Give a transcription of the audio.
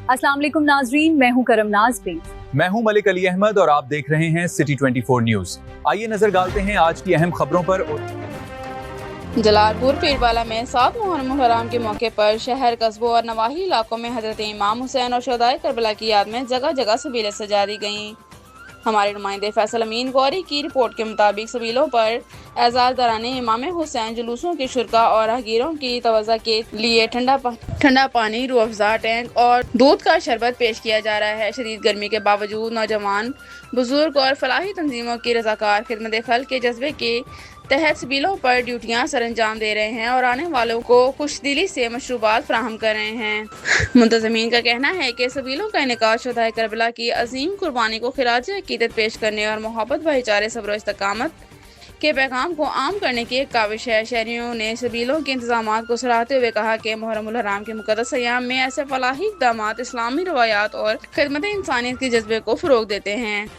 अस्सलाम वालेकुम नाजरीन, मैं हूं करम नाज प्लीज। मैं हूं मलिक अली अहमद और आप देख रहे हैं सिटी 24 न्यूज। आइए नजर डालते हैं आज की अहम खबरों पर। जलालपुर पीरवाला में 7 मुहर्रम हराम के मौके पर शहर, कस्बों और नवाही इलाकों में हजरत इमाम हुसैन और शहदाए करबला की याद में जगह जगह सबीलें सजा दी गईं। हमारे नुमाइंदे फैसल अमीन गौरी की रिपोर्ट के मुताबिक सबीलों पर एजाज दराने इमाम हुसैन, जुलूसों के शुरका और राहगीरों की तवज्जो के लिए ठंडा पानी, रूह अफ़ज़ा टैंक और दूध का शरबत पेश किया जा रहा है। शदीद गर्मी के बावजूद नौजवान, बुजुर्ग और फलाही तंजीमों की रज़ाकार खिदमत खल्क़ के जज्बे के तहत सबीलों पर ड्यूटियां सर अंजाम दे रहे हैं और आने वालों को खुशदिली से मशरूबात फराहम कर रहे हैं। मुंतज़मीन का कहना है कि सबीलों का इनेकाद शुहदाए करबला की अजीम कुर्बानी को खिराज अकीदत पेश करने और मोहब्बत, भाईचारे, सब्र, इस्तकामत के पैगाम को आम करने की एक काविश है। शहरियों ने सबीलों के इंतजामात को सराहते हुए कहा कि मुहर्रमुल हराम के मुक़द्दस अय्याम में ऐसे फलाही इक़दामात इस्लामी रवायात और खिदमत इंसानियत के जज्बे को फ़रोग़ देते हैं।